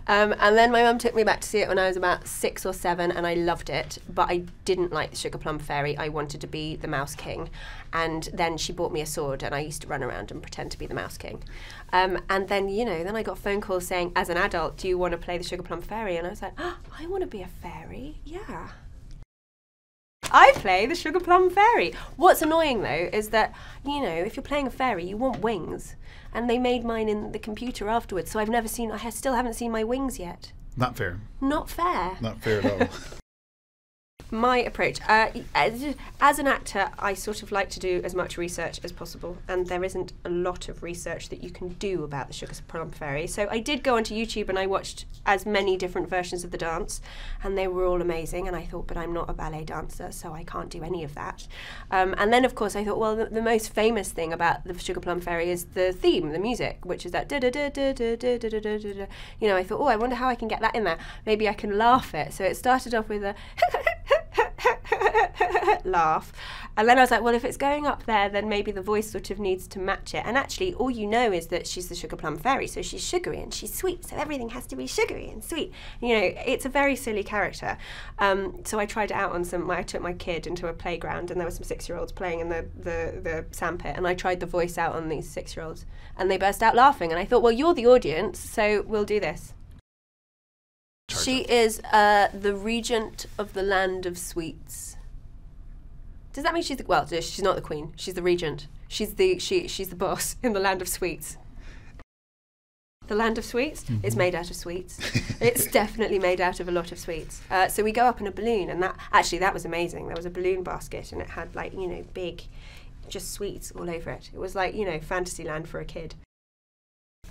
And then my mum took me back to see it when I was about 6 or 7, and I loved it, but I didn't like the Sugar Plum Fairy. I wanted to be the Mouse King. And then she bought me a sword, and I used to run around and pretend to be the Mouse King. And then, you know, then I got phone calls saying, as an adult, do you want to play the Sugar Plum Fairy? And I was like, oh, I want to be a fairy, yeah. I play the Sugar Plum Fairy. What's annoying though is that, you know, if you're playing a fairy, you want wings. And they made mine in the computer afterwards, so I still haven't seen my wings yet. Not fair. Not fair. Not fair at all. My approach, as an actor, I sort of like to do as much research as possible, and there isn't a lot of research that you can do about the Sugar Plum Fairy. So I did go onto YouTube and I watched as many different versions of the dance, and they were all amazing, and I thought, but I'm not a ballet dancer, so I can't do any of that. And then of course I thought, well, the most famous thing about the Sugar Plum Fairy is the theme, the music, which is that da-da-da-da-da-da-da-da-da-da. You know, I thought, oh, I wonder how I can get that in there. Maybe I can laugh it. So it started off with a laugh, and then I was like, well, if it's going up there, then maybe the voice sort of needs to match it. And actually all you know is that she's the Sugar Plum Fairy, so she's sugary and she's sweet, so everything has to be sugary and sweet. You know, it's a very silly character. So I tried it out on I took my kid into a playground, and there were some 6-year-olds playing in the sandpit, and I tried the voice out on these 6-year-olds, and they burst out laughing, and I thought, well, you're the audience, so we'll do this. She is the regent of the land of sweets. Does that mean she's well? She's not the queen. She's the regent. She's the boss in the land of sweets. The land of sweets is made out of sweets. It's definitely made out of a lot of sweets. So we go up in a balloon, and that was amazing. There was a balloon basket, and it had, like, you know, big, just sweets all over it. It was like, you know, Fantasyland for a kid.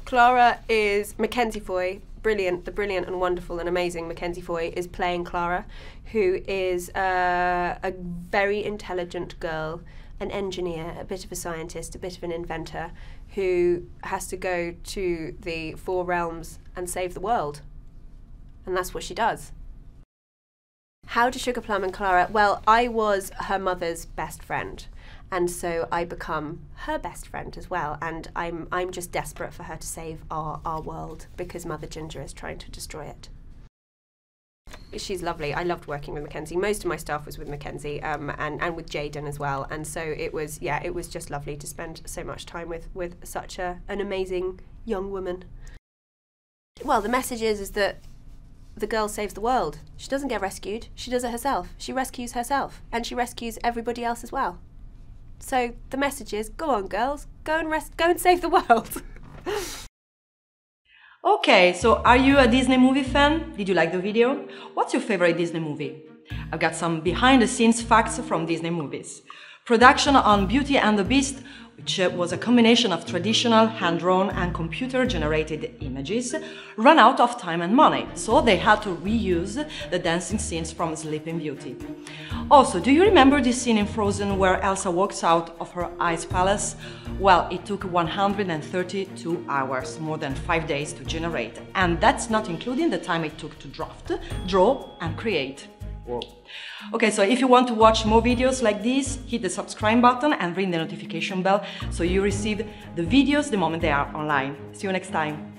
Clara is Mackenzie Foy, the brilliant and wonderful and amazing Mackenzie Foy is playing Clara, who is a very intelligent girl, an engineer, a bit of a scientist, a bit of an inventor, who has to go to the 4 realms and save the world. And that's what she does. How do Sugar Plum and Clara? Well, I was her mother's best friend, and so I become her best friend as well, and I'm just desperate for her to save our world, because Mother Ginger is trying to destroy it. She's lovely. I loved working with Mackenzie. Most of my staff was with Mackenzie, and with Jaden as well, and so it was just lovely to spend so much time with such an amazing young woman. Well, the message is that the girl saves the world. She doesn't get rescued, she does it herself. She rescues herself, and she rescues everybody else as well. So the message is, go on girls, go and save the world. Okay, so are you a Disney movie fan? Did you like the video? What's your favorite Disney movie? I've got some behind-the-scenes facts from Disney movies. Production on Beauty and the Beast, which was a combination of traditional, hand-drawn and computer-generated images, ran out of time and money, so they had to reuse the dancing scenes from Sleeping Beauty. Also, do you remember this scene in Frozen where Elsa walks out of her ice palace? Well, it took 132 hours, more than 5 days to generate, and that's not including the time it took to draft, draw and create. Whoa. Okay, so if you want to watch more videos like this, hit the subscribe button and ring the notification bell so you receive the videos the moment they are online. See you next time!